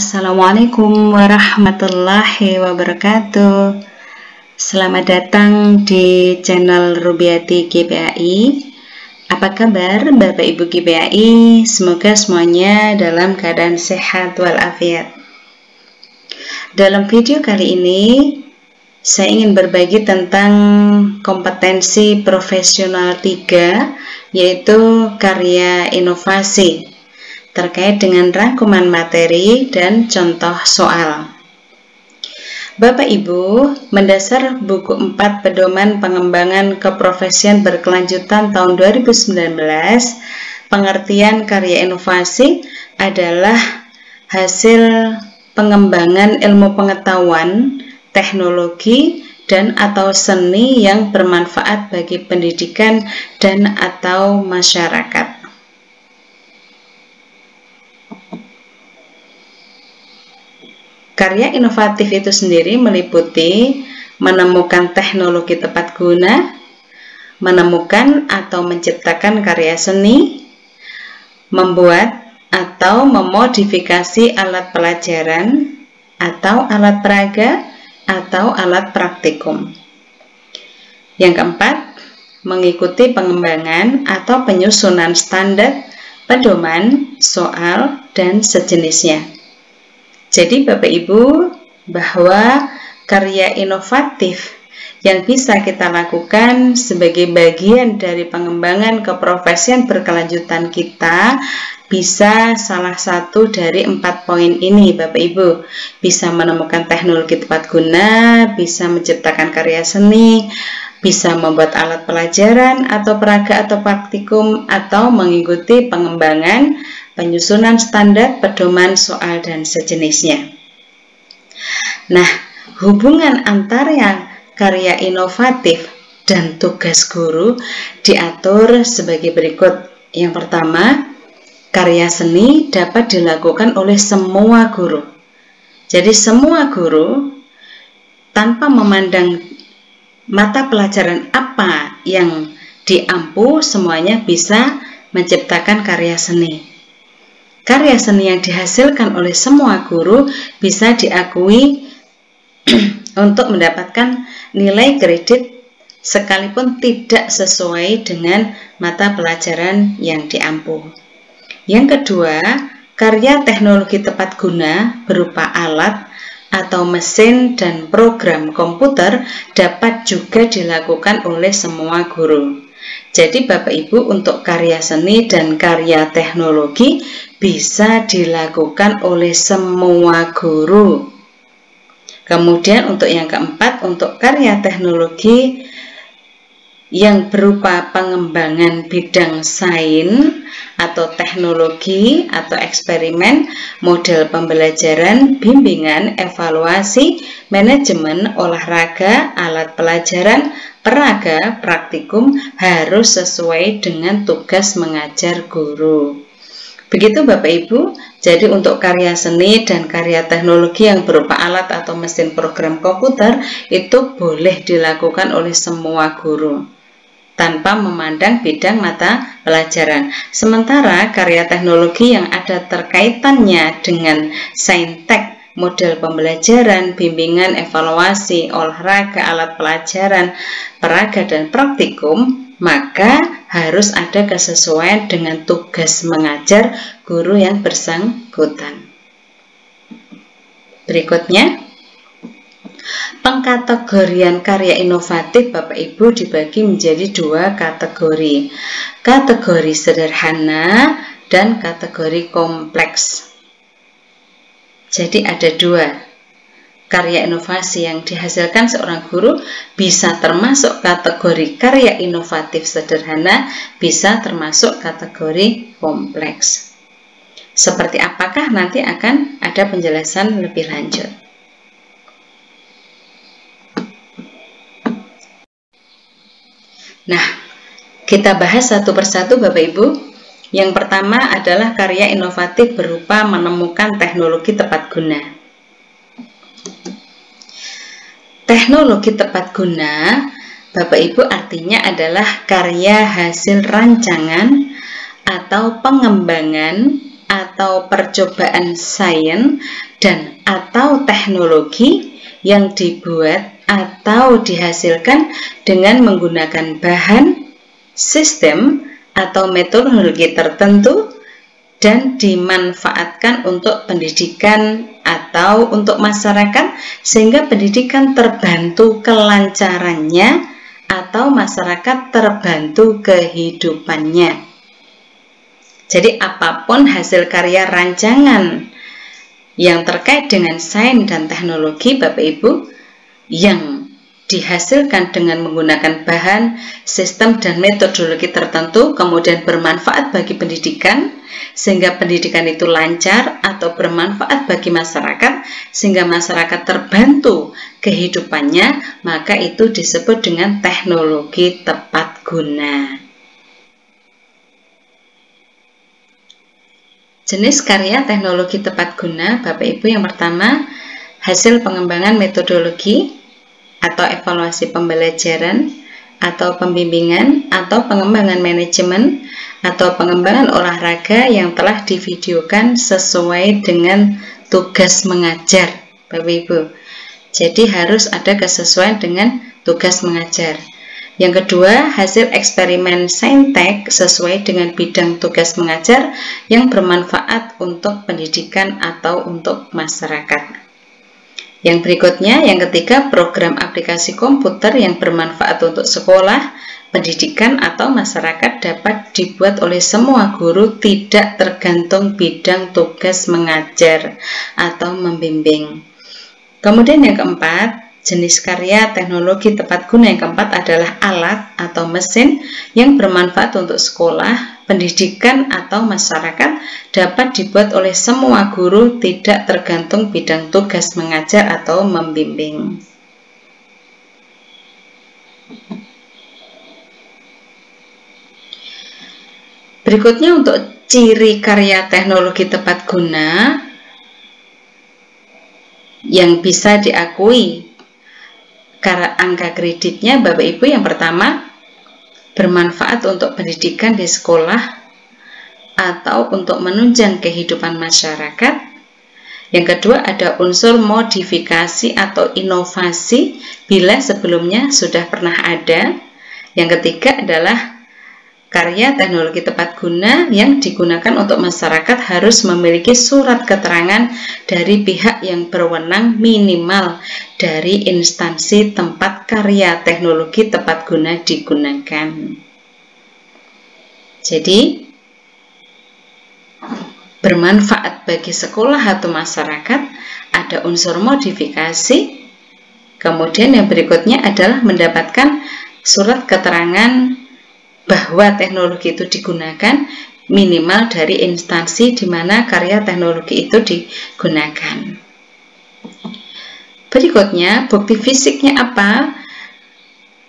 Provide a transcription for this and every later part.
Assalamualaikum warahmatullahi wabarakatuh. Selamat datang di channel Rubiati GPAI. Apa kabar Bapak Ibu GPAI? Semoga semuanya dalam keadaan sehat walafiat. Dalam video kali ini saya ingin berbagi tentang kompetensi profesional 3, yaitu karya inovasi, terkait dengan rangkuman materi dan contoh soal. Bapak Ibu, mendasar buku 4 Pedoman Pengembangan Keprofesian Berkelanjutan tahun 2019, pengertian karya inovasi adalah hasil pengembangan ilmu pengetahuan, teknologi, dan atau seni yang bermanfaat bagi pendidikan dan atau masyarakat. Karya inovatif itu sendiri meliputi menemukan teknologi tepat guna, menemukan atau menciptakan karya seni, membuat atau memodifikasi alat pelajaran atau alat peraga atau alat praktikum. Yang keempat, mengikuti pengembangan atau penyusunan standar, pedoman, soal, dan sejenisnya. Jadi Bapak Ibu, bahwa karya inovatif yang bisa kita lakukan sebagai bagian dari pengembangan keprofesian berkelanjutan kita bisa salah satu dari 4 poin ini Bapak Ibu. Bisa menemukan teknologi tepat guna, bisa menciptakan karya seni, bisa membuat alat pelajaran atau peraga atau praktikum, atau mengikuti pengembangan, penyusunan standar, pedoman, soal, dan sejenisnya. Nah, hubungan antara karya inovatif dan tugas guru diatur sebagai berikut. Yang pertama, karya seni dapat dilakukan oleh semua guru. Jadi semua guru, tanpa memandang mata pelajaran apa yang diampu, semuanya bisa menciptakan karya seni. Karya seni yang dihasilkan oleh semua guru bisa diakui untuk mendapatkan nilai kredit sekalipun tidak sesuai dengan mata pelajaran yang diampu. Yang kedua, karya teknologi tepat guna berupa alat atau mesin dan program komputer dapat juga dilakukan oleh semua guru. Jadi Bapak Ibu, untuk karya seni dan karya teknologi bisa dilakukan oleh semua guru. Kemudian untuk yang keempat, untuk karya teknologi yang berupa pengembangan bidang sains atau teknologi atau eksperimen, model pembelajaran, bimbingan, evaluasi, manajemen, olahraga, alat pelajaran, peraga, praktikum harus sesuai dengan tugas mengajar guru. Begitu Bapak Ibu, jadi untuk karya seni dan karya teknologi yang berupa alat atau mesin program komputer itu boleh dilakukan oleh semua guru tanpa memandang bidang mata pelajaran. Sementara karya teknologi yang ada terkaitannya dengan saintek, model pembelajaran, bimbingan, evaluasi, olahraga, alat pelajaran, peraga, dan praktikum, maka harus ada kesesuaian dengan tugas mengajar guru yang bersangkutan. Berikutnya, pengkategorian karya inovatif Bapak Ibu dibagi menjadi 2 kategori. Kategori sederhana dan kategori kompleks. Jadi ada 2. Karya inovasi yang dihasilkan seorang guru bisa termasuk kategori karya inovatif sederhana, bisa termasuk kategori kompleks. Seperti apakah nanti akan ada penjelasan lebih lanjut. Nah, kita bahas satu persatu Bapak Ibu. Yang pertama adalah karya inovatif berupa menemukan teknologi tepat guna. Teknologi tepat guna, Bapak Ibu, artinya adalah karya hasil rancangan atau pengembangan atau percobaan sains dan atau teknologi yang dibuat atau dihasilkan dengan menggunakan bahan, sistem, atau metodologi tertentu dan dimanfaatkan untuk pendidikan atau untuk masyarakat sehingga pendidikan terbantu kelancarannya atau masyarakat terbantu kehidupannya. Jadi apapun hasil karya rancangan yang terkait dengan sains dan teknologi Bapak Ibu yang dihasilkan dengan menggunakan bahan, sistem, dan metodologi tertentu kemudian bermanfaat bagi pendidikan sehingga pendidikan itu lancar atau bermanfaat bagi masyarakat sehingga masyarakat terbantu kehidupannya, maka itu disebut dengan teknologi tepat guna. Jenis karya teknologi tepat guna Bapak Ibu yang pertama hasil pengembangan metodologi atau evaluasi pembelajaran atau pembimbingan atau pengembangan manajemen atau pengembangan olahraga yang telah divideokan sesuai dengan tugas mengajar Bapak Ibu. Jadi harus ada kesesuaian dengan tugas mengajar. Yang kedua, hasil eksperimen saintek sesuai dengan bidang tugas mengajar yang bermanfaat untuk pendidikan atau untuk masyarakat. Yang berikutnya, yang ketiga, program aplikasi komputer yang bermanfaat untuk sekolah, pendidikan, atau masyarakat dapat dibuat oleh semua guru tidak tergantung bidang tugas mengajar atau membimbing. Kemudian yang keempat, jenis karya teknologi tepat guna yang keempat adalah alat atau mesin yang bermanfaat untuk sekolah, pendidikan, atau masyarakat dapat dibuat oleh semua guru tidak tergantung bidang tugas mengajar atau membimbing. Berikutnya untuk ciri karya teknologi tepat guna yang bisa diakui karena angka kreditnya Bapak Ibu yang pertama bermanfaat untuk pendidikan di sekolah atau untuk menunjang kehidupan masyarakat. Yang kedua ada unsur modifikasi atau inovasi bila sebelumnya sudah pernah ada. Yang ketiga adalah karya teknologi tepat guna yang digunakan untuk masyarakat harus memiliki surat keterangan dari pihak yang berwenang minimal dari instansi tempat karya teknologi tepat guna digunakan. Jadi, bermanfaat bagi sekolah atau masyarakat, ada unsur modifikasi, kemudian yang berikutnya adalah mendapatkan surat keterangan bahwa teknologi itu digunakan minimal dari instansi di mana karya teknologi itu digunakan. Berikutnya, bukti fisiknya apa?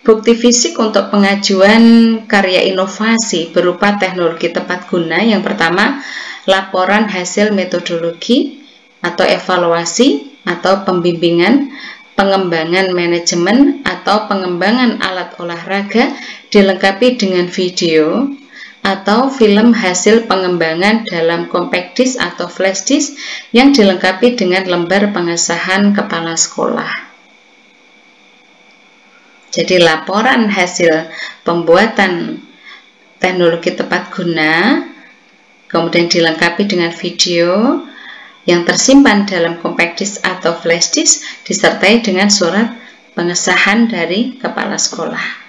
Bukti fisik untuk pengajuan karya inovasi berupa teknologi tepat guna. Yang pertama, laporan hasil metodologi atau evaluasi atau pembimbingan, pengembangan manajemen atau pengembangan alat olahraga dilengkapi dengan video atau film hasil pengembangan dalam compact disc atau flash disk yang dilengkapi dengan lembar pengesahan kepala sekolah. Jadi laporan hasil pembuatan teknologi tepat guna kemudian dilengkapi dengan video yang tersimpan dalam compact disc atau flash disk disertai dengan surat pengesahan dari kepala sekolah.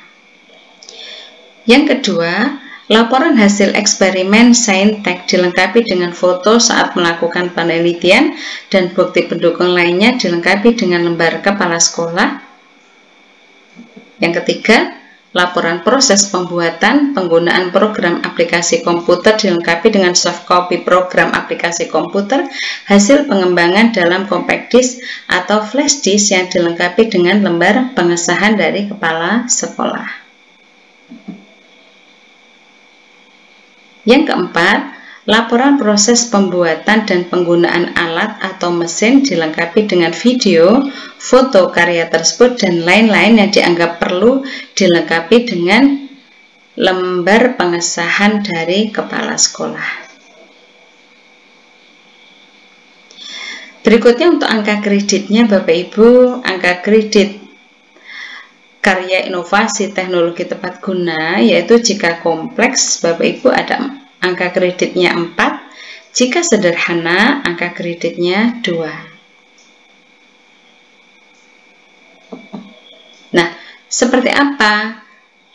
Yang kedua, laporan hasil eksperimen saintek dilengkapi dengan foto saat melakukan penelitian dan bukti pendukung lainnya dilengkapi dengan lembar kepala sekolah. Yang ketiga, laporan proses pembuatan penggunaan program aplikasi komputer dilengkapi dengan soft copy program aplikasi komputer hasil pengembangan dalam compact disc atau flash disk yang dilengkapi dengan lembar pengesahan dari kepala sekolah. Yang keempat, laporan proses pembuatan dan penggunaan alat atau mesin dilengkapi dengan video, foto karya tersebut, dan lain-lain yang dianggap perlu dilengkapi dengan lembar pengesahan dari kepala sekolah. Berikutnya untuk angka kreditnya Bapak Ibu, angka kredit karya inovasi teknologi tepat guna yaitu jika kompleks Bapak Ibu ada angka kreditnya 4, jika sederhana angka kreditnya 2. Nah, seperti apa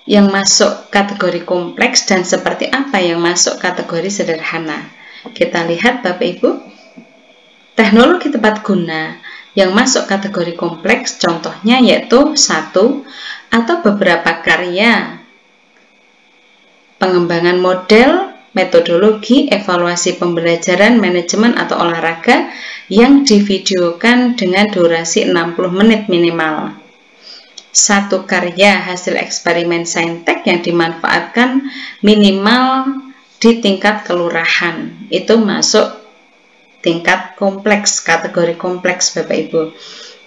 yang masuk kategori kompleks dan seperti apa yang masuk kategori sederhana? Kita lihat Bapak Ibu, teknologi tepat guna yang masuk kategori kompleks contohnya yaitu 1 atau beberapa karya pengembangan model, metodologi, evaluasi pembelajaran, manajemen atau olahraga yang divideokan dengan durasi 60 menit minimal. 1 karya hasil eksperimen saintek yang dimanfaatkan minimal di tingkat kelurahan. Itu masuk tingkat kompleks, kategori kompleks Bapak Ibu.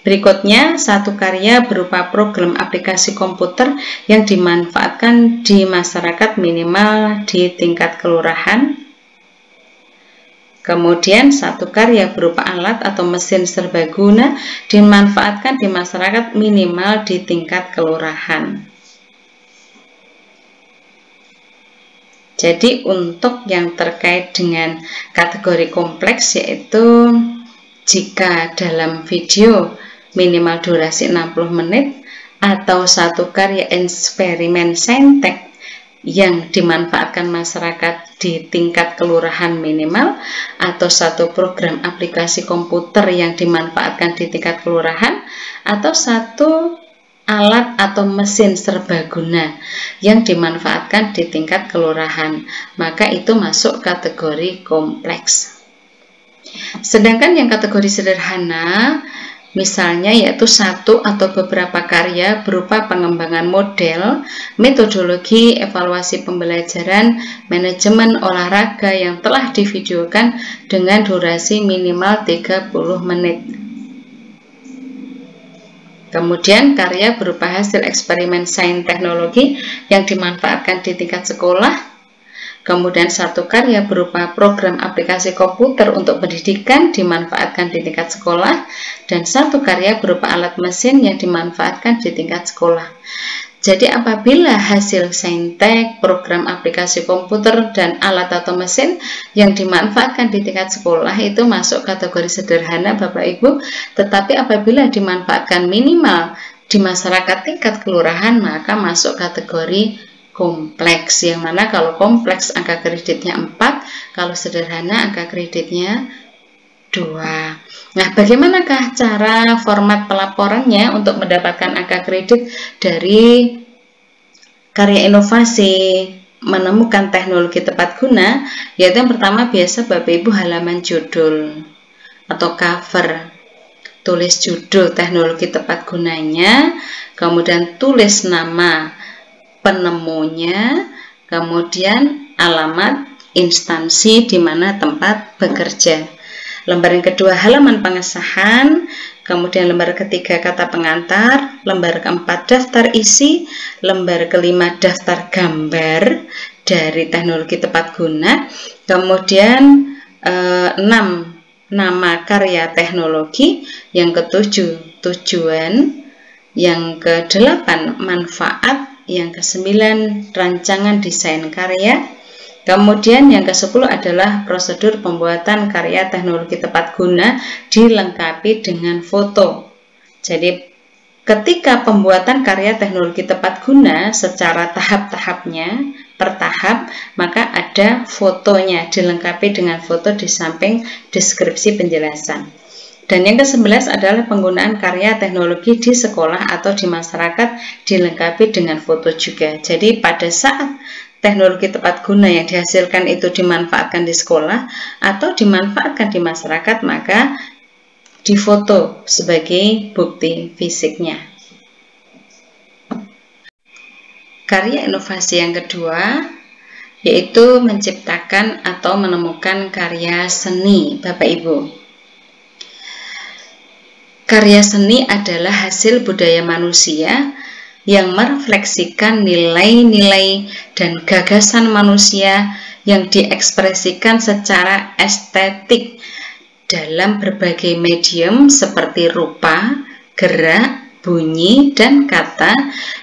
Berikutnya, 1 karya berupa program aplikasi komputer yang dimanfaatkan di masyarakat minimal di tingkat kelurahan. Kemudian 1 karya berupa alat atau mesin serbaguna dimanfaatkan di masyarakat minimal di tingkat kelurahan. Jadi untuk yang terkait dengan kategori kompleks yaitu jika dalam video minimal durasi 60 menit atau 1 karya eksperimen saintek yang dimanfaatkan masyarakat di tingkat kelurahan minimal atau 1 program aplikasi komputer yang dimanfaatkan di tingkat kelurahan atau 1 alat atau mesin serbaguna yang dimanfaatkan di tingkat kelurahan, maka itu masuk kategori kompleks. Sedangkan yang kategori sederhana misalnya yaitu 1 atau beberapa karya berupa pengembangan model, metodologi, evaluasi pembelajaran, manajemen olahraga yang telah divideokan dengan durasi minimal 30 menit. Kemudian karya berupa hasil eksperimen sains teknologi yang dimanfaatkan di tingkat sekolah. Kemudian 1 karya berupa program aplikasi komputer untuk pendidikan dimanfaatkan di tingkat sekolah. Dan 1 karya berupa alat mesin yang dimanfaatkan di tingkat sekolah. Jadi apabila hasil saintek, program aplikasi komputer, dan alat atau mesin yang dimanfaatkan di tingkat sekolah itu masuk kategori sederhana Bapak Ibu, tetapi apabila dimanfaatkan minimal di masyarakat tingkat kelurahan maka masuk kategori kompleks, yang mana kalau kompleks angka kreditnya 4, kalau sederhana angka kreditnya 2. Nah, bagaimanakah cara format pelaporannya untuk mendapatkan angka kredit dari karya inovasi menemukan teknologi tepat guna? Yaitu yang pertama biasa Bapak Ibu halaman judul atau cover. Tulis judul teknologi tepat gunanya, kemudian tulis nama penemunya, kemudian alamat instansi di mana tempat bekerja. Lembar yang kedua halaman pengesahan, kemudian lembar ketiga kata pengantar, lembar keempat daftar isi, lembar kelima daftar gambar dari teknologi tepat guna, kemudian 6 nama karya teknologi, yang ke-7 tujuan, yang ke-8 manfaat, yang ke-9 rancangan desain karya, kemudian yang ke-10 adalah prosedur pembuatan karya teknologi tepat guna dilengkapi dengan foto. Jadi ketika pembuatan karya teknologi tepat guna secara tahap-tahapnya per tahap, maka ada fotonya dilengkapi dengan foto di samping deskripsi penjelasan. Dan yang ke-11 adalah penggunaan karya teknologi di sekolah atau di masyarakat dilengkapi dengan foto juga. Jadi pada saat teknologi tepat guna yang dihasilkan itu dimanfaatkan di sekolah atau dimanfaatkan di masyarakat, maka difoto sebagai bukti fisiknya. Karya inovasi yang kedua yaitu menciptakan atau menemukan karya seni, Bapak Ibu. Karya seni adalah hasil budaya manusia yang merefleksikan nilai-nilai dan gagasan manusia yang diekspresikan secara estetik dalam berbagai medium seperti rupa, gerak, bunyi, dan kata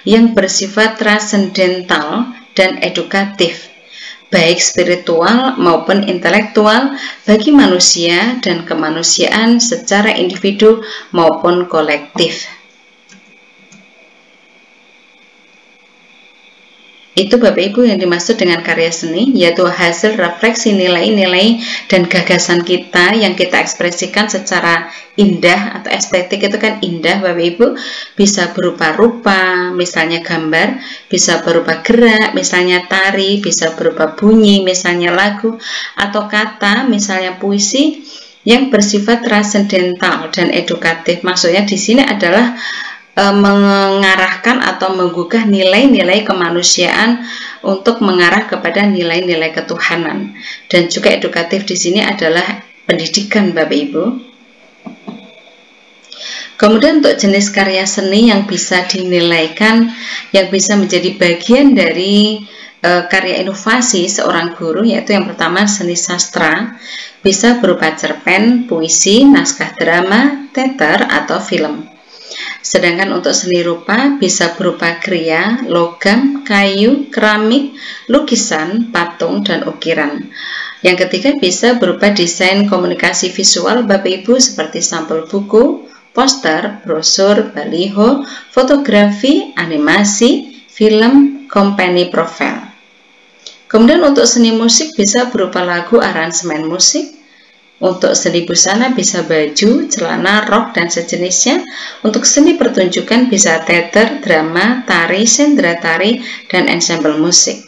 yang bersifat transendental dan edukatif, baik spiritual maupun intelektual bagi manusia dan kemanusiaan secara individu maupun kolektif. Itu Bapak Ibu yang dimaksud dengan karya seni, yaitu hasil refleksi nilai-nilai dan gagasan kita yang kita ekspresikan secara indah atau estetik. Itu kan indah Bapak Ibu, bisa berupa rupa, misalnya gambar, bisa berupa gerak, misalnya tari, bisa berupa bunyi, misalnya lagu, atau kata, misalnya puisi, yang bersifat transendental dan edukatif. Maksudnya di sini adalah mengarahkan atau menggugah nilai-nilai kemanusiaan untuk mengarah kepada nilai-nilai ketuhanan. Dan juga edukatif di sini adalah pendidikan Bapak Ibu. Kemudian untuk jenis karya seni yang bisa dinilaikan, yang bisa menjadi bagian dari karya inovasi seorang guru, yaitu yang pertama seni sastra, bisa berupa cerpen, puisi, naskah drama, teater, atau film. Sedangkan untuk seni rupa bisa berupa kriya, logam, kayu, keramik, lukisan, patung, dan ukiran. Yang ketiga bisa berupa desain komunikasi visual Bapak Ibu seperti sampul buku, poster, brosur, baliho, fotografi, animasi, film, company profile. Kemudian untuk seni musik bisa berupa lagu, aransemen musik. Untuk seni busana bisa baju, celana, rok, dan sejenisnya. Untuk seni pertunjukan bisa teater, drama, tari, sendera tari, dan ensemble musik.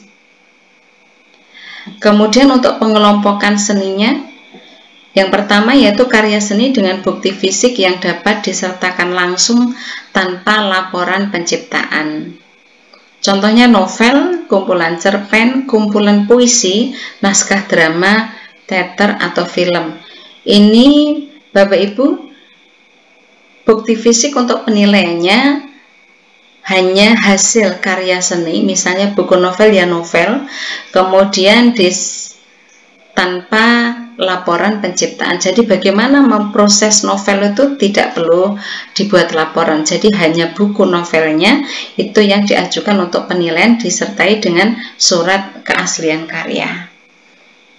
Kemudian untuk pengelompokan seninya, yang pertama yaitu karya seni dengan bukti fisik yang dapat disertakan langsung tanpa laporan penciptaan. Contohnya novel, kumpulan cerpen, kumpulan puisi, naskah drama, teater, atau film. Ini Bapak Ibu, bukti fisik untuk penilaiannya hanya hasil karya seni, misalnya buku novel ya novel, kemudian tanpa laporan penciptaan. Jadi bagaimana memproses novel itu tidak perlu dibuat laporan, jadi hanya buku novelnya itu yang diajukan untuk penilaian disertai dengan surat keaslian karya.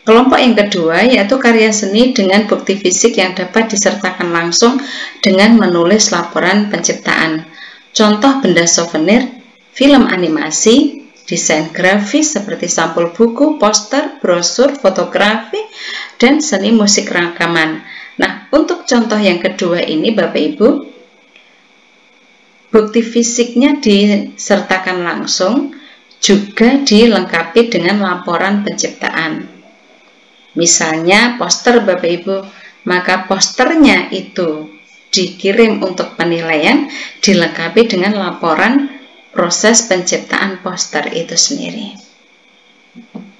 Kelompok yang kedua yaitu karya seni dengan bukti fisik yang dapat disertakan langsung dengan menulis laporan penciptaan. Contoh benda souvenir, film animasi, desain grafis seperti sampul buku, poster, brosur, fotografi, dan seni musik rekaman. Nah, untuk contoh yang kedua ini Bapak Ibu, bukti fisiknya disertakan langsung juga dilengkapi dengan laporan penciptaan. Misalnya poster Bapak Ibu, maka posternya itu dikirim untuk penilaian dilengkapi dengan laporan proses penciptaan poster itu sendiri.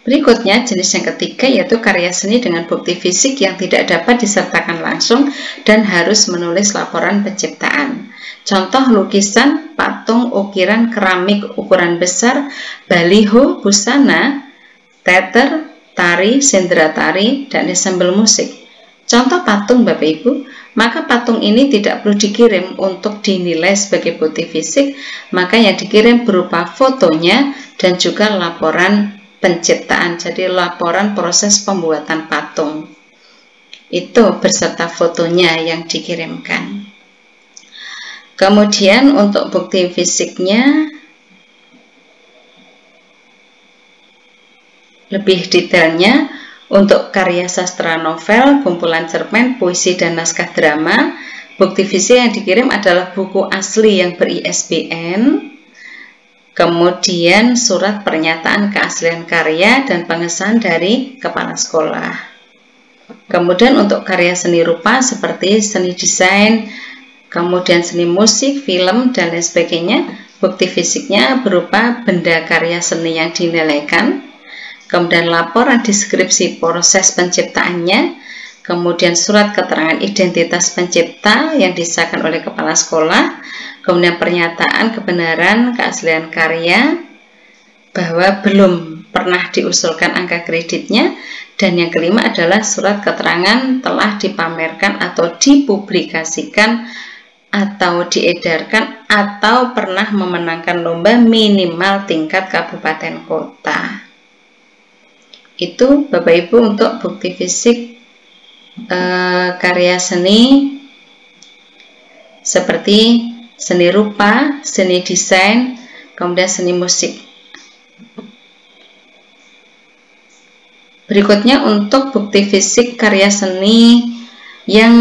Berikutnya jenis yang ketiga yaitu karya seni dengan bukti fisik yang tidak dapat disertakan langsung dan harus menulis laporan penciptaan. Contoh lukisan, patung, ukiran, keramik ukuran besar, baliho, busana, teater, tari, sendera tari, dan ensemble musik. Contoh patung Bapak Ibu, maka patung ini tidak perlu dikirim untuk dinilai sebagai bukti fisik, maka yang dikirim berupa fotonya dan juga laporan penciptaan, jadi laporan proses pembuatan patung. Itu beserta fotonya yang dikirimkan. Kemudian untuk bukti fisiknya, lebih detailnya, untuk karya sastra novel, kumpulan cerpen, puisi, dan naskah drama, bukti fisik yang dikirim adalah buku asli yang ber-ISBN, kemudian surat pernyataan keaslian karya dan pengesahan dari kepala sekolah. Kemudian untuk karya seni rupa seperti seni desain, kemudian seni musik, film, dan lain sebagainya, bukti fisiknya berupa benda karya seni yang dinilaikan, kemudian laporan deskripsi proses penciptaannya, kemudian surat keterangan identitas pencipta yang disahkan oleh kepala sekolah, kemudian pernyataan kebenaran keaslian karya bahwa belum pernah diusulkan angka kreditnya, dan yang kelima adalah surat keterangan telah dipamerkan atau dipublikasikan atau diedarkan atau pernah memenangkan lomba minimal tingkat kabupaten kota. Itu Bapak Ibu untuk bukti fisik karya seni seperti seni rupa, seni desain, kemudian seni musik. Berikutnya untuk bukti fisik karya seni yang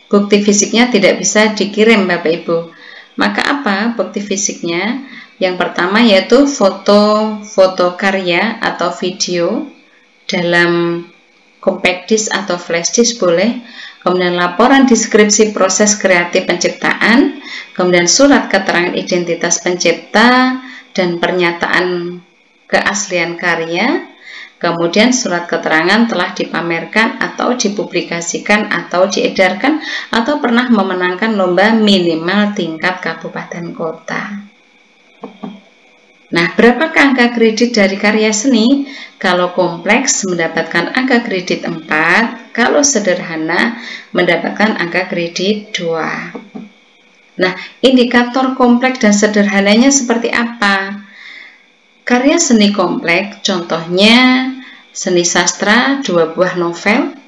bukti fisiknya tidak bisa dikirim Bapak Ibu. Maka apa bukti fisiknya? Yang pertama yaitu foto karya atau video dalam compact disc atau flash disk boleh. Kemudian laporan deskripsi proses kreatif penciptaan, kemudian surat keterangan identitas pencipta dan pernyataan keaslian karya. Kemudian surat keterangan telah dipamerkan atau dipublikasikan atau diedarkan atau pernah memenangkan lomba minimal tingkat kabupaten kota. Nah, berapakah angka kredit dari karya seni? Kalau kompleks mendapatkan angka kredit 4, kalau sederhana mendapatkan angka kredit 2. Nah, indikator kompleks dan sederhananya seperti apa? Karya seni kompleks, contohnya seni sastra 2 buah novel,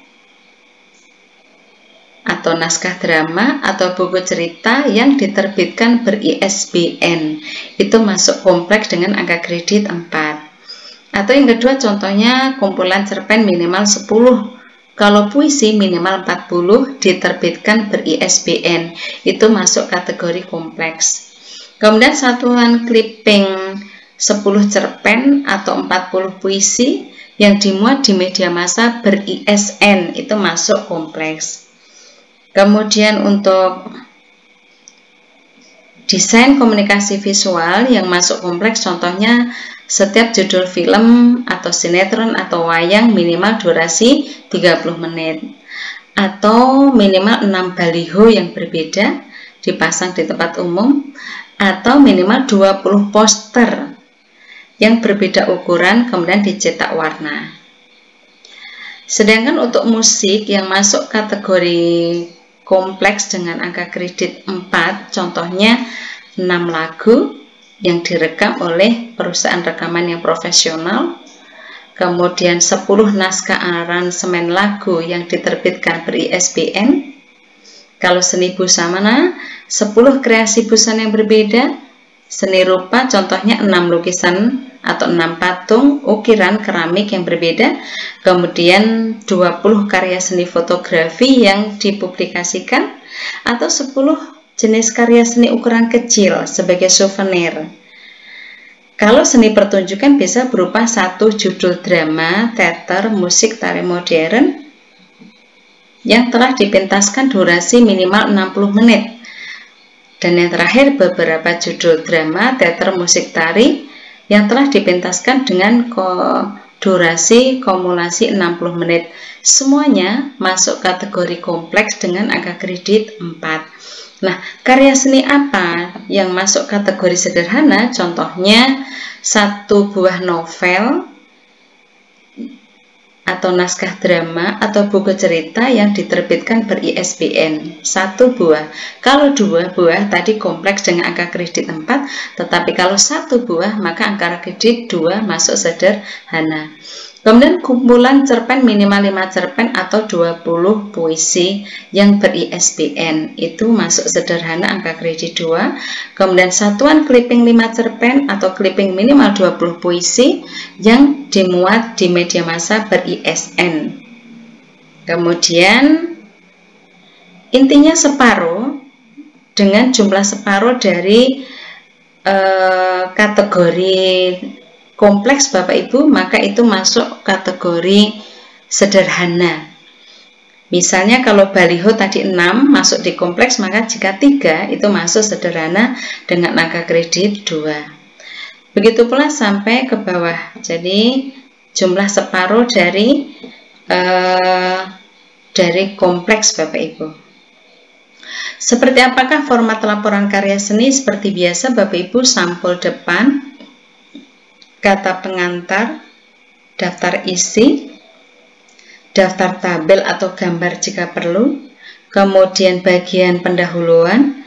atau naskah drama, atau buku cerita yang diterbitkan ber-ISBN. Itu masuk kompleks dengan angka kredit 4. Atau yang kedua contohnya kumpulan cerpen minimal 10. Kalau puisi minimal 40 diterbitkan ber-ISBN. Itu masuk kategori kompleks. Kemudian satuan clipping 10 cerpen atau 40 puisi yang dimuat di media massa ber-ISN itu masuk kompleks. Kemudian untuk desain komunikasi visual yang masuk kompleks contohnya setiap judul film atau sinetron atau wayang minimal durasi 30 menit atau minimal 6 baliho yang berbeda dipasang di tempat umum atau minimal 20 poster yang berbeda ukuran kemudian dicetak warna. Sedangkan untuk musik yang masuk kategori kompleks dengan angka kredit 4, contohnya 6 lagu yang direkam oleh perusahaan rekaman yang profesional, kemudian 10 naskah aransemen lagu yang diterbitkan ber-ISBN. Kalau seni busana, 10 kreasi busana yang berbeda. Seni rupa contohnya 6 lukisan atau 6 patung ukiran keramik yang berbeda, kemudian 20 karya seni fotografi yang dipublikasikan, atau 10 jenis karya seni ukuran kecil sebagai souvenir. Kalau seni pertunjukan bisa berupa 1 judul drama, teater, musik, tari modern yang telah dipentaskan durasi minimal 60 menit. Dan yang terakhir beberapa judul drama, teater, musik, tari yang telah dipentaskan dengan durasi kumulasi 60 menit. Semuanya masuk kategori kompleks dengan angka kredit 4. Nah, karya seni apa yang masuk kategori sederhana? Contohnya 1 buah novel atau naskah drama atau buku cerita yang diterbitkan ber-ISBN. 1 buah. Kalau 2 buah tadi kompleks dengan angka kredit 4, tetapi kalau 1 buah maka angka kredit 2 masuk sederhana. Kemudian kumpulan cerpen minimal 5 cerpen atau 20 puisi yang ber-ISBN itu masuk sederhana angka kredit 2. Kemudian satuan clipping 5 cerpen atau clipping minimal 20 puisi yang dimuat di media massa ber-ISN. Kemudian intinya separuh dengan jumlah separuh dari kategori kompleks Bapak Ibu, maka itu masuk kategori sederhana. Misalnya kalau baliho tadi 6 masuk di kompleks, maka jika 3 itu masuk sederhana dengan angka kredit 2. Begitu pula sampai ke bawah. Jadi jumlah separuh dari kompleks Bapak Ibu. Seperti apakah format laporan karya seni? Seperti biasa Bapak Ibu, sampul depan. kata pengantar, daftar isi, daftar tabel atau gambar jika perlu, kemudian bagian pendahuluan,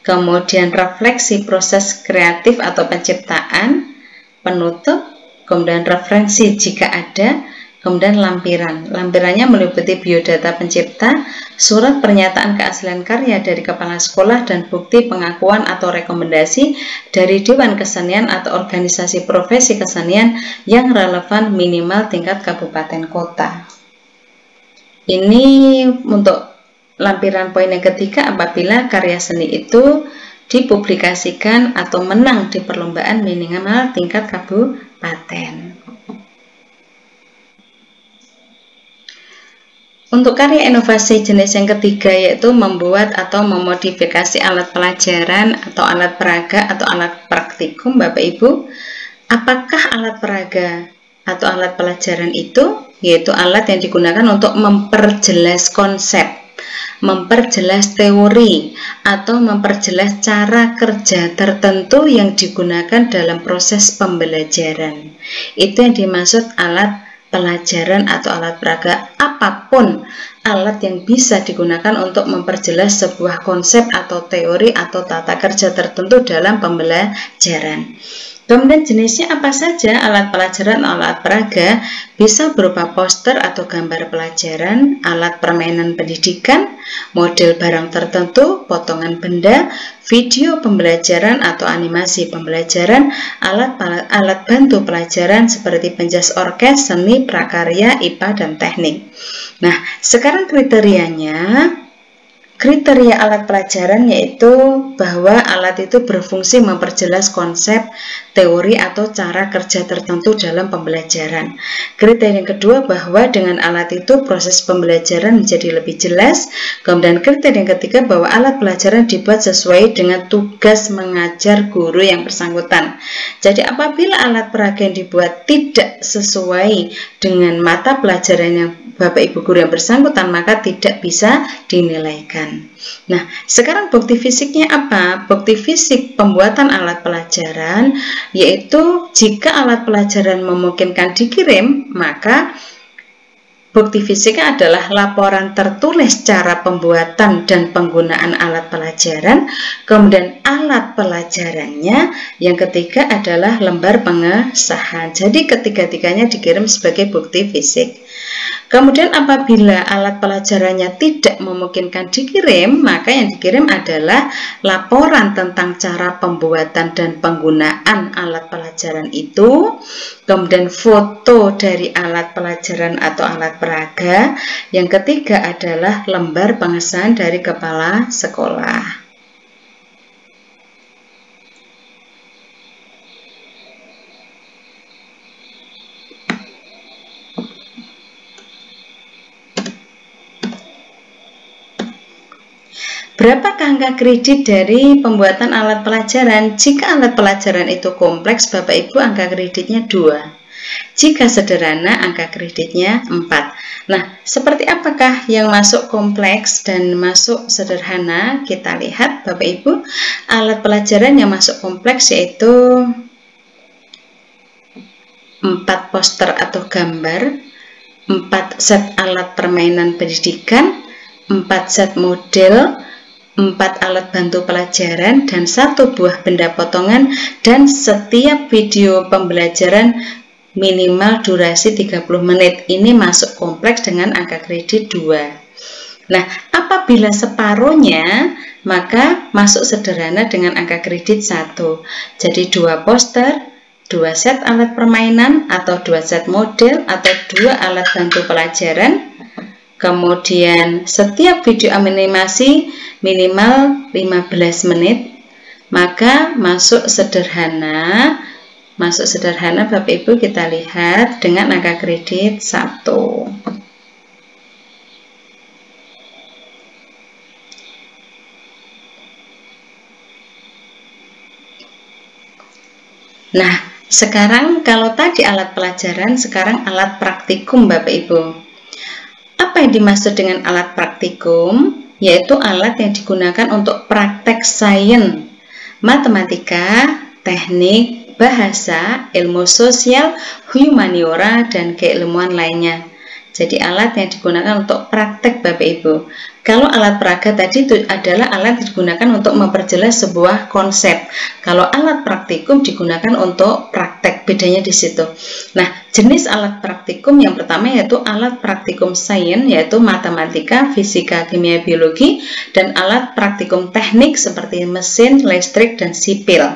kemudian refleksi proses kreatif atau penciptaan, penutup, kemudian referensi jika ada, kemudian lampiran. Lampirannya meliputi biodata pencipta, surat pernyataan keaslian karya dari kepala sekolah, dan bukti pengakuan atau rekomendasi dari Dewan Kesenian atau organisasi profesi kesenian yang relevan minimal tingkat kabupaten kota. Ini untuk lampiran poin yang ketiga apabila karya seni itu dipublikasikan atau menang di perlombaan minimal tingkat kabupaten. Untuk karya inovasi jenis yang ketiga yaitu membuat atau memodifikasi alat pelajaran atau alat peraga atau alat praktikum. Bapak Ibu, apakah alat peraga atau alat pelajaran itu? Yaitu alat yang digunakan untuk memperjelas konsep, memperjelas teori, atau memperjelas cara kerja tertentu yang digunakan dalam proses pembelajaran. Itu yang dimaksud alat pelajaran atau alat peraga. Apapun alat yang bisa digunakan untuk memperjelas sebuah konsep atau teori atau tata kerja tertentu dalam pembelajaran. Kemudian jenisnya apa saja alat pelajaran atau alat peraga? Bisa berupa poster atau gambar pelajaran, alat permainan pendidikan, model barang tertentu, potongan benda, video pembelajaran atau animasi pembelajaran, alat bantu pelajaran seperti penjas orkes, seni, prakarya, IPA, dan teknik. Nah, sekarang kriteria alat pelajaran yaitu bahwa alat itu berfungsi memperjelas konsep, teori, atau cara kerja tertentu dalam pembelajaran. Kriteria yang kedua bahwa dengan alat itu proses pembelajaran menjadi lebih jelas. Kemudian kriteria yang ketiga bahwa alat pelajaran dibuat sesuai dengan tugas mengajar guru yang bersangkutan. Jadi apabila alat peraga yang dibuat tidak sesuai dengan mata pelajaran yang Bapak Ibu guru yang bersangkutan, maka tidak bisa dinilaikan. Nah, sekarang bukti fisiknya apa? Bukti fisik pembuatan alat pelajaran yaitu jika alat pelajaran memungkinkan dikirim, maka bukti fisiknya adalah laporan tertulis cara pembuatan dan penggunaan alat pelajaran. Kemudian alat pelajarannya yang ketiga adalah lembar pengesahan. Jadi ketiga-tiganya dikirim sebagai bukti fisik. Kemudian apabila alat pelajarannya tidak memungkinkan dikirim, maka yang dikirim adalah laporan tentang cara pembuatan dan penggunaan alat pelajaran itu, kemudian foto dari alat pelajaran atau alat peraga, yang ketiga adalah lembar pengesahan dari kepala sekolah. Berapakah angka kredit dari pembuatan alat pelajaran? Jika alat pelajaran itu kompleks, Bapak Ibu, angka kreditnya 2. Jika sederhana, angka kreditnya 4. Nah, seperti apakah yang masuk kompleks dan masuk sederhana? Kita lihat, Bapak Ibu, alat pelajaran yang masuk kompleks yaitu 4 poster atau gambar, 4 set alat permainan pendidikan, 4 set model, 4 alat bantu pelajaran, dan 1 buah benda potongan, dan setiap video pembelajaran minimal durasi 30 menit. Ini masuk kompleks dengan angka kredit 2. Nah, apabila separuhnya, maka masuk sederhana dengan angka kredit 1. Jadi 2 poster, 2 set alat permainan atau 2 set model atau 2 alat bantu pelajaran. Kemudian setiap video animasi minimal 15 menit, maka masuk sederhana. Masuk sederhana Bapak Ibu kita lihat dengan angka kredit 1. Nah, sekarang kalau tadi alat pelajaran, sekarang alat praktikum Bapak Ibu. Apa yang dimaksud dengan alat praktikum? Yaitu alat yang digunakan untuk praktek sains, matematika, teknik, bahasa, ilmu sosial, humaniora, dan keilmuan lainnya. Jadi alat yang digunakan untuk praktek Bapak Ibu. Kalau alat peraga tadi itu adalah alat yang digunakan untuk memperjelas sebuah konsep. Kalau alat praktikum digunakan untuk praktek, bedanya di situ. Nah, jenis alat praktikum yang pertama yaitu alat praktikum sains, yaitu matematika, fisika, kimia, biologi, dan alat praktikum teknik seperti mesin, listrik, dan sipil.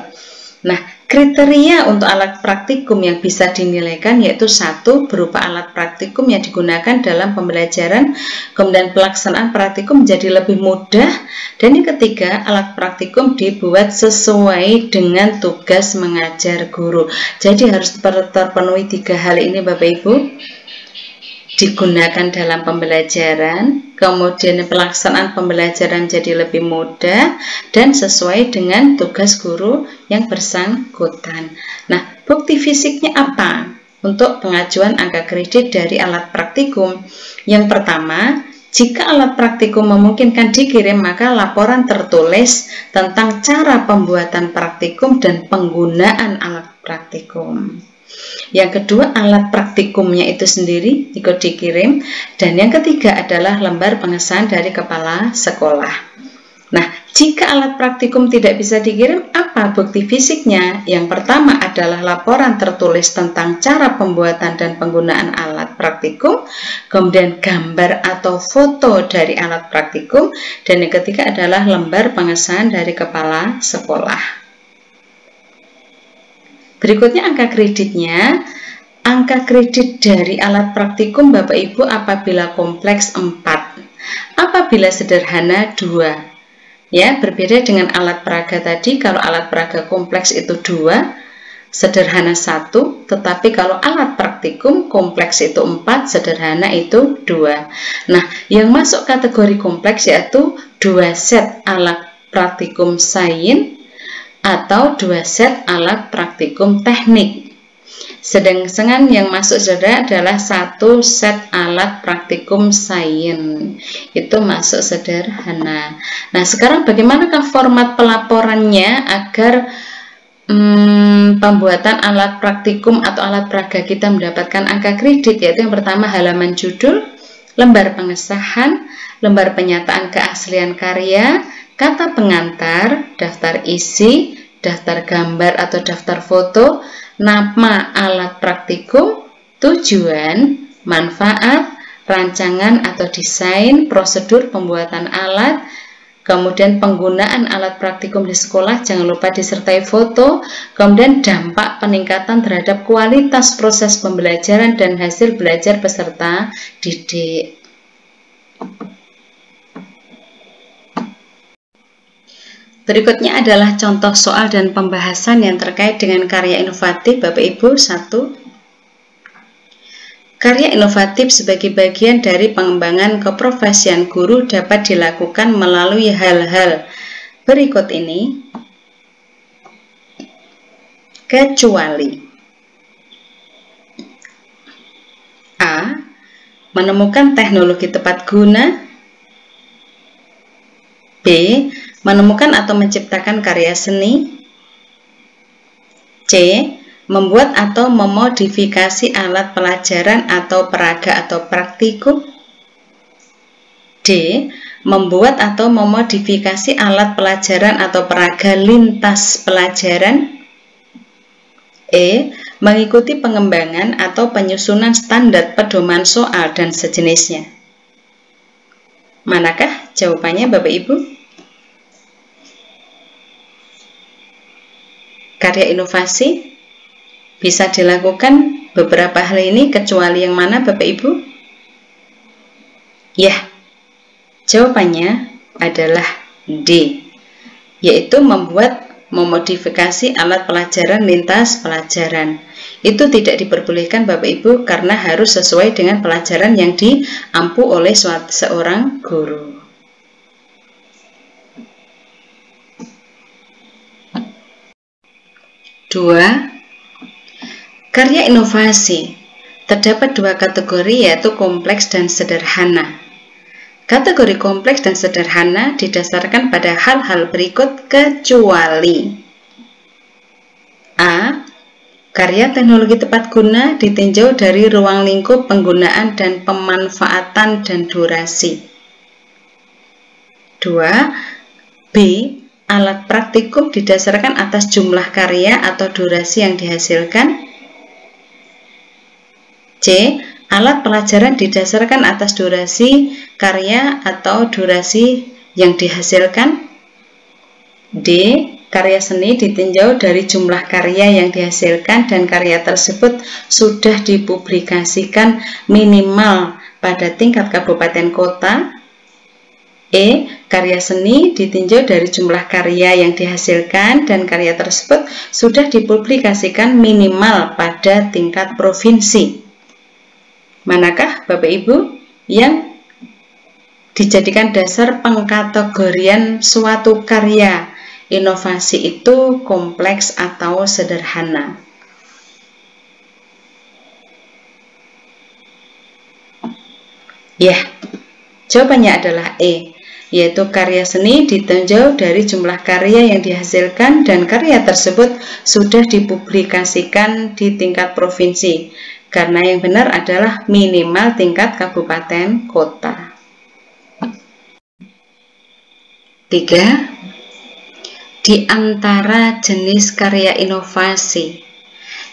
Nah, kriteria untuk alat praktikum yang bisa dinilaikan yaitu 1. Berupa alat praktikum yang digunakan dalam pembelajaran, kemudian pelaksanaan praktikum menjadi lebih mudah, dan yang ketiga, alat praktikum dibuat sesuai dengan tugas mengajar guru. Jadi harus terpenuhi 3 hal ini Bapak Ibu. Digunakan dalam pembelajaran, kemudian pelaksanaan pembelajaran jadi lebih mudah, dan sesuai dengan tugas guru yang bersangkutan. Nah, bukti fisiknya apa untuk pengajuan angka kredit dari alat praktikum? Yang pertama, jika alat praktikum memungkinkan dikirim, maka laporan tertulis tentang cara pembuatan praktikum dan penggunaan alat praktikum. Yang kedua, alat praktikumnya itu sendiri ikut dikirim. Dan yang ketiga adalah lembar pengesahan dari kepala sekolah. Nah, jika alat praktikum tidak bisa dikirim, apa bukti fisiknya? Yang pertama adalah laporan tertulis tentang cara pembuatan dan penggunaan alat praktikum, kemudian gambar atau foto dari alat praktikum, dan yang ketiga adalah lembar pengesahan dari kepala sekolah. Berikutnya angka kreditnya. Angka kredit dari alat praktikum Bapak Ibu apabila kompleks 4, apabila sederhana 2. Ya, berbeda dengan alat peraga tadi. Kalau alat peraga kompleks itu 2, sederhana 1, tetapi kalau alat praktikum kompleks itu 4, sederhana itu 2. Nah, yang masuk kategori kompleks yaitu 2 set alat praktikum sains atau 2 set alat praktikum teknik. Sedangkan yang masuk saudara adalah 1 set alat praktikum sains. Itu masuk sederhana. Nah, sekarang bagaimanakah format pelaporannya agar pembuatan alat praktikum atau alat peraga kita mendapatkan angka kredit? Yaitu yang pertama, halaman judul, lembar pengesahan, lembar penyataan keaslian karya, kata pengantar, daftar isi, daftar gambar atau daftar foto, nama alat praktikum, tujuan, manfaat, rancangan atau desain, prosedur pembuatan alat, kemudian penggunaan alat praktikum di sekolah, jangan lupa disertai foto, kemudian dampak peningkatan terhadap kualitas proses pembelajaran dan hasil belajar peserta didik. Berikutnya adalah contoh soal dan pembahasan yang terkait dengan karya inovatif Bapak Ibu. 1. Karya inovatif sebagai bagian dari pengembangan keprofesian guru dapat dilakukan melalui hal-hal berikut ini, kecuali A. Menemukan teknologi tepat guna, B. Menemukan atau menciptakan karya seni, C. Membuat atau memodifikasi alat pelajaran atau peraga atau praktikum, D. Membuat atau memodifikasi alat pelajaran atau peraga lintas pelajaran, E. Mengikuti pengembangan atau penyusunan standar pedoman soal dan sejenisnya. Manakah jawabannya Bapak Ibu? Karya inovasi bisa dilakukan beberapa hal ini, kecuali yang mana Bapak Ibu? Ya, jawabannya adalah D, yaitu memodifikasi alat pelajaran lintas pelajaran. Itu tidak diperbolehkan Bapak Ibu karena harus sesuai dengan pelajaran yang diampu oleh seorang guru. 2. Karya inovasi terdapat 2 kategori, yaitu kompleks dan sederhana. Kategori kompleks dan sederhana didasarkan pada hal-hal berikut kecuali A. Karya teknologi tepat guna ditinjau dari ruang lingkup penggunaan dan pemanfaatan dan durasi. 2. B. Alat praktikum didasarkan atas jumlah karya atau durasi yang dihasilkan. C. Alat pelajaran didasarkan atas durasi karya atau durasi yang dihasilkan. D. Karya seni ditinjau dari jumlah karya yang dihasilkan dan karya tersebut sudah dipublikasikan minimal pada tingkat kabupaten kota. E. Karya seni ditinjau dari jumlah karya yang dihasilkan dan karya tersebut sudah dipublikasikan minimal pada tingkat provinsi. Manakah Bapak Ibu yang dijadikan dasar pengkategorian suatu karya inovasi itu kompleks atau sederhana? Ya, jawabannya adalah E, yaitu karya seni ditinjau dari jumlah karya yang dihasilkan dan karya tersebut sudah dipublikasikan di tingkat provinsi, karena yang benar adalah minimal tingkat kabupaten kota. 3. Di antara jenis karya inovasi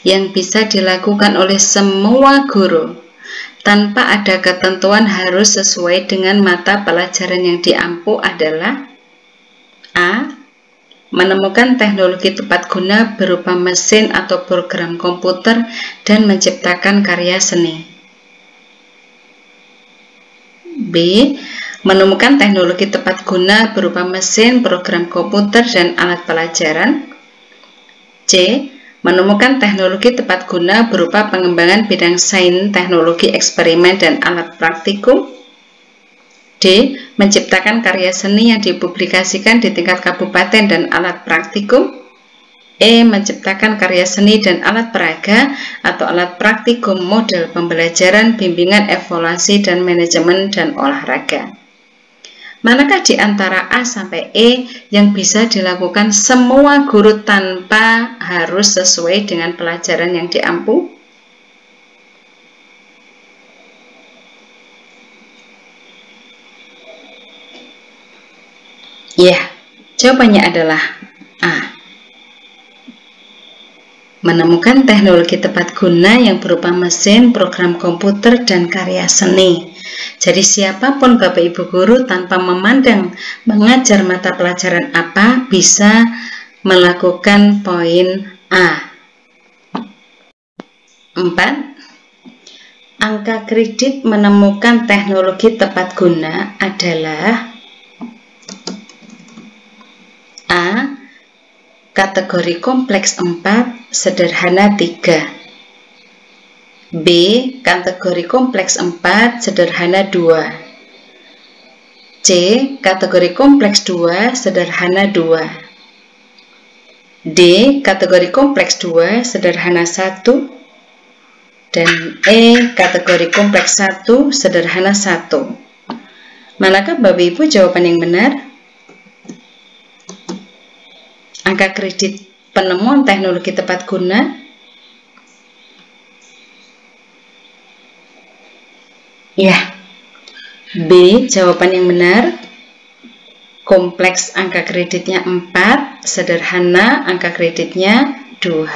yang bisa dilakukan oleh semua guru tanpa ada ketentuan harus sesuai dengan mata pelajaran yang diampu adalah: A. Menemukan teknologi tepat guna berupa mesin atau program komputer dan menciptakan karya seni. B. Menemukan teknologi tepat guna berupa mesin, program komputer, dan alat pelajaran. C. Menemukan teknologi tepat guna berupa pengembangan bidang sains, teknologi eksperimen, dan alat praktikum. D. Menciptakan karya seni yang dipublikasikan di tingkat kabupaten dan alat praktikum. E. Menciptakan karya seni dan alat peraga atau alat praktikum model pembelajaran, bimbingan, evaluasi, dan manajemen dan olahraga. Manakah di antara A sampai E yang bisa dilakukan semua guru tanpa harus sesuai dengan pelajaran yang diampu? Ya, jawabannya adalah A. Menemukan teknologi tepat guna yang berupa mesin, program komputer, dan karya seni. Jadi siapapun Bapak Ibu guru tanpa memandang mengajar mata pelajaran apa bisa melakukan poin A. 4. Angka kredit menemukan teknologi tepat guna adalah: A. Kategori kompleks 4, sederhana 3. B. Kategori kompleks 4, sederhana 2. C. Kategori kompleks 2, sederhana 2. D. Kategori kompleks 2, sederhana 1. Dan E. Kategori kompleks 1, sederhana 1. Manakah Bapak Ibu jawaban yang benar? Angka kredit penemuan teknologi tepat guna. Ya, B jawaban yang benar. Kompleks angka kreditnya 4, sederhana angka kreditnya 2.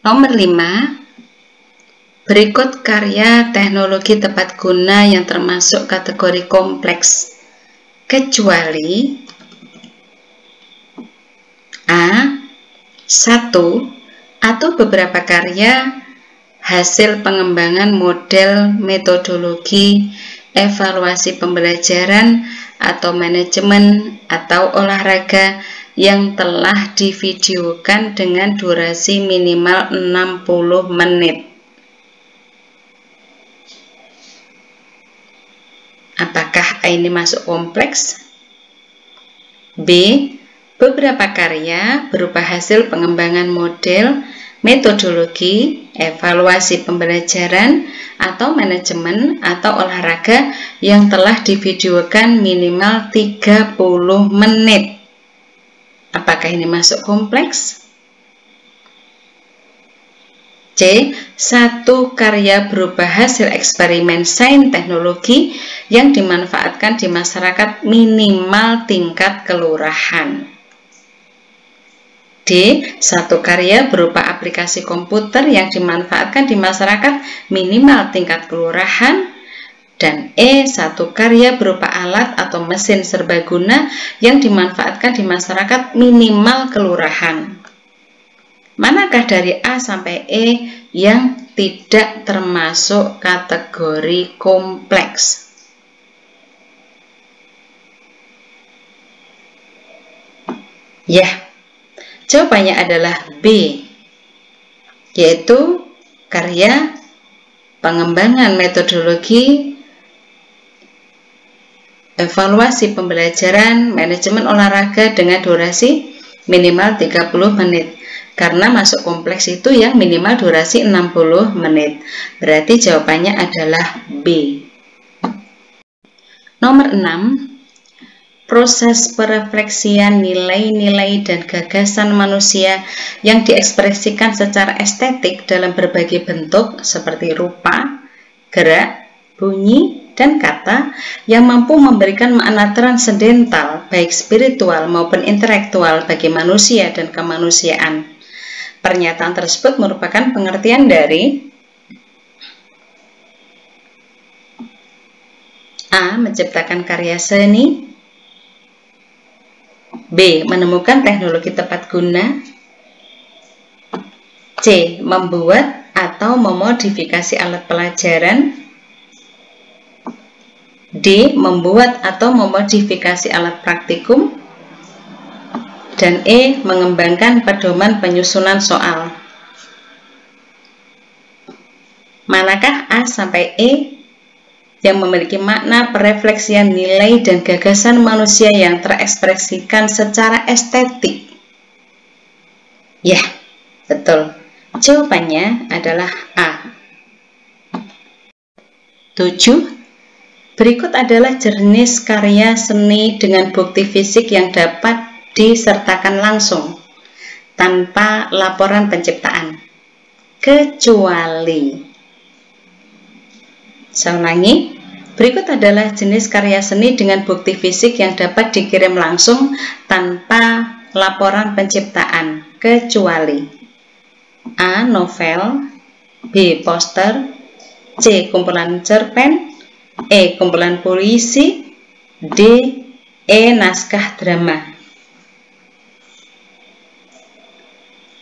Nomor 5. Berikut karya teknologi tepat guna yang termasuk kategori kompleks, kecuali A. 1 atau beberapa karya hasil pengembangan model, metodologi, evaluasi pembelajaran, atau manajemen, atau olahraga yang telah divideokan dengan durasi minimal 60 menit. Apakah ini masuk kompleks? B. Beberapa karya berupa hasil pengembangan model, metodologi, evaluasi pembelajaran, atau manajemen, atau olahraga yang telah divideokan minimal 30 menit. Apakah ini masuk kompleks? C. Satu karya berupa hasil eksperimen sains teknologi yang dimanfaatkan di masyarakat minimal tingkat kelurahan. D. Satu karya berupa aplikasi komputer yang dimanfaatkan di masyarakat minimal tingkat kelurahan. Dan E. Satu karya berupa alat atau mesin serbaguna yang dimanfaatkan di masyarakat minimal kelurahan. Manakah dari A sampai E yang tidak termasuk kategori kompleks? Ya, jawabannya adalah B, yaitu karya pengembangan metodologi evaluasi pembelajaran manajemen olahraga dengan durasi minimal 30 menit. Karena masuk kompleks itu yang minimal durasi 60 menit. Berarti jawabannya adalah B. Nomor 6. Proses perefleksian nilai-nilai dan gagasan manusia yang diekspresikan secara estetik dalam berbagai bentuk seperti rupa, gerak, bunyi, dan kata yang mampu memberikan makna transendental baik spiritual maupun intelektual bagi manusia dan kemanusiaan. Pernyataan tersebut merupakan pengertian dari A. Menciptakan karya seni, B. Menemukan teknologi tepat guna, C. Membuat atau memodifikasi alat pelajaran, D. Membuat atau memodifikasi alat praktikum, dan E. Mengembangkan pedoman penyusunan soal. Manakah A sampai E yang memiliki makna perefleksian nilai dan gagasan manusia yang terekspresikan secara estetik? Ya, betul. Jawabannya adalah A. 7. Berikut adalah jenis karya seni dengan bukti fisik yang dapat disertakan langsung tanpa laporan penciptaan, kecuali. Saya ulangi, berikut adalah jenis karya seni dengan bukti fisik yang dapat dikirim langsung tanpa laporan penciptaan, kecuali A. Novel, B. Poster, C. Kumpulan cerpen, E. Kumpulan puisi, D. E. Naskah drama.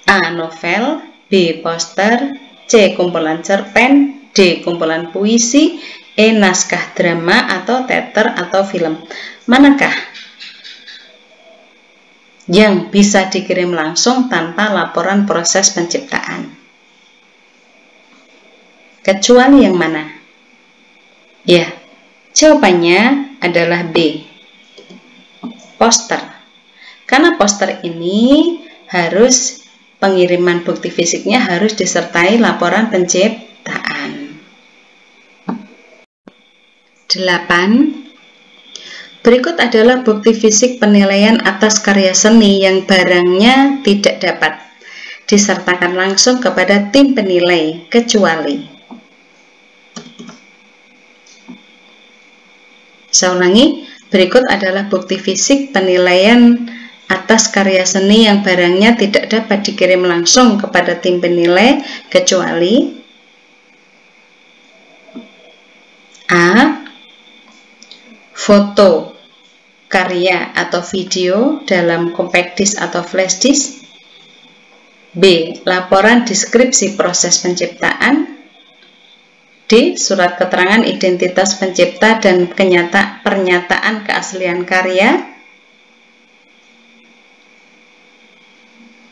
A. Novel, B. Poster, C. Kumpulan cerpen, D. Kumpulan puisi, E. Naskah drama atau teater atau film. Manakah yang bisa dikirim langsung tanpa laporan proses penciptaan? Kecuali yang mana? Ya, jawabannya adalah B. Poster. Karena poster ini harus pengiriman bukti fisiknya harus disertai laporan penciptaan. 8. Berikut adalah bukti fisik penilaian atas karya seni yang barangnya tidak dapat disertakan langsung kepada tim penilai, kecuali. Saya ulangi, berikut adalah bukti fisik penilaian atas karya seni yang barangnya tidak dapat dikirim langsung kepada tim penilai, kecuali A. Foto karya atau video dalam compact disc atau flash disk, B. Laporan deskripsi proses penciptaan, D. Surat keterangan identitas pencipta dan pernyataan keaslian karya,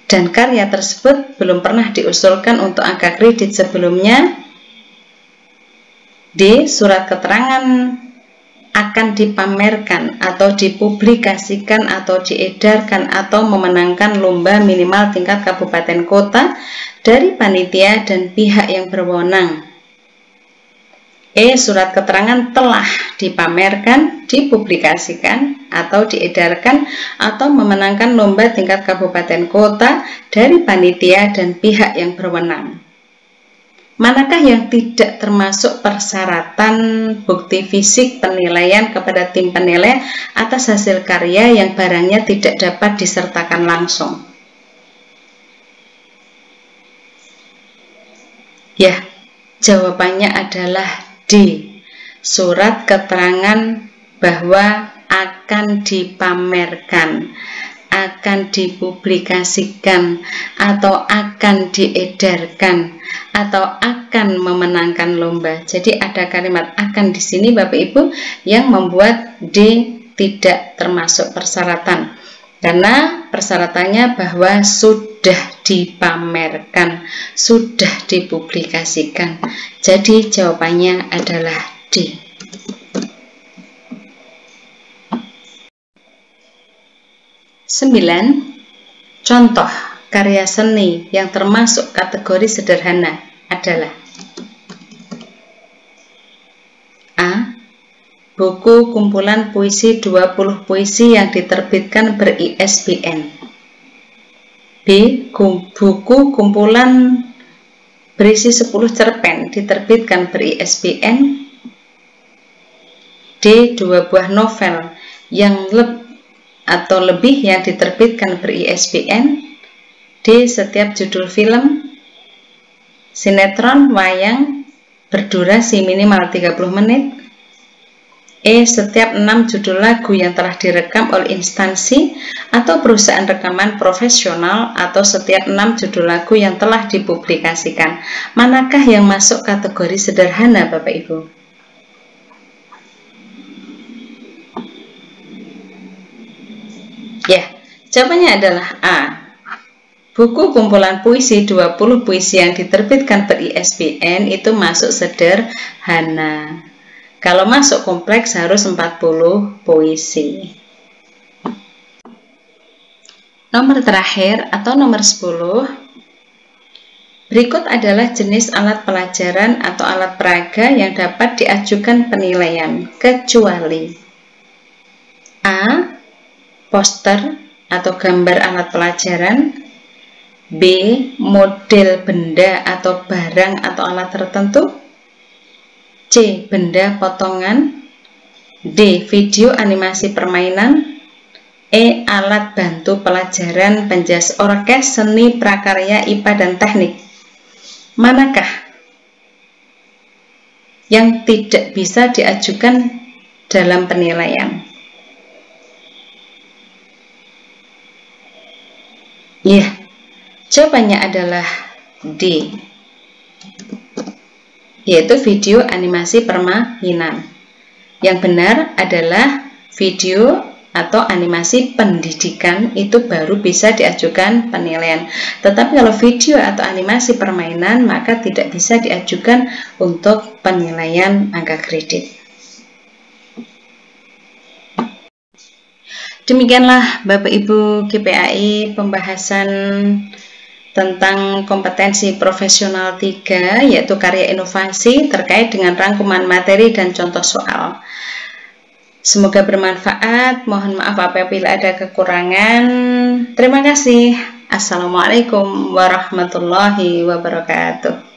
dan karya tersebut belum pernah diusulkan untuk angka kredit sebelumnya, D. Surat keterangan akan dipamerkan atau dipublikasikan atau diedarkan atau memenangkan lomba minimal tingkat kabupaten kota dari panitia dan pihak yang berwenang. E. Surat keterangan telah dipamerkan, dipublikasikan, atau diedarkan, atau memenangkan lomba tingkat kabupaten kota dari panitia dan pihak yang berwenang. Manakah yang tidak termasuk persyaratan bukti fisik penilaian kepada tim penilai atas hasil karya yang barangnya tidak dapat disertakan langsung? Ya, jawabannya adalah D. Surat keterangan bahwa akan dipamerkan, akan dipublikasikan, atau akan diedarkan, atau akan memenangkan lomba. Jadi ada kalimat akan di sini Bapak Ibu yang membuat D tidak termasuk persyaratan. Karena persyaratannya bahwa sudah dipamerkan, sudah dipublikasikan. Jadi jawabannya adalah D. Contoh karya seni yang termasuk kategori sederhana adalah A. Buku kumpulan puisi 20 puisi yang diterbitkan ber-ISBN. B. Buku kumpulan berisi 10 cerpen diterbitkan ber-ISBN. D. 2 buah novel yang lebih yang diterbitkan ber-ISBN. D. Setiap judul film, sinetron, wayang berdurasi minimal 30 menit. E. Setiap 6 judul lagu yang telah direkam oleh instansi atau perusahaan rekaman profesional, atau setiap 6 judul lagu yang telah dipublikasikan. Manakah yang masuk kategori sederhana Bapak Ibu? Ya, jawabannya adalah A. Buku kumpulan puisi 20 puisi yang diterbitkan ber-ISBN itu masuk sederhana. Kalau masuk kompleks harus 40 puisi. Nomor terakhir atau nomor 10. Berikut adalah jenis alat pelajaran atau alat peraga yang dapat diajukan penilaian, kecuali A. Poster atau gambar alat pelajaran. B. Model benda atau barang atau alat tertentu. C. Benda potongan. D. Video animasi permainan. E. Alat bantu pelajaran penjas orkes, seni, prakarya, IPA, dan teknik. Manakah yang tidak bisa diajukan dalam penilaian? Ya, jawabannya adalah D, yaitu video animasi permainan. Yang benar adalah video atau animasi pendidikan itu baru bisa diajukan penilaian. Tetapi kalau video atau animasi permainan maka tidak bisa diajukan untuk penilaian angka kredit. Demikianlah Bapak Ibu GPAI pembahasan tentang kompetensi profesional 3, yaitu karya inovasi terkait dengan rangkuman materi dan contoh soal. Semoga bermanfaat. Mohon maaf apabila ada kekurangan. Terima kasih. Assalamualaikum warahmatullahi wabarakatuh.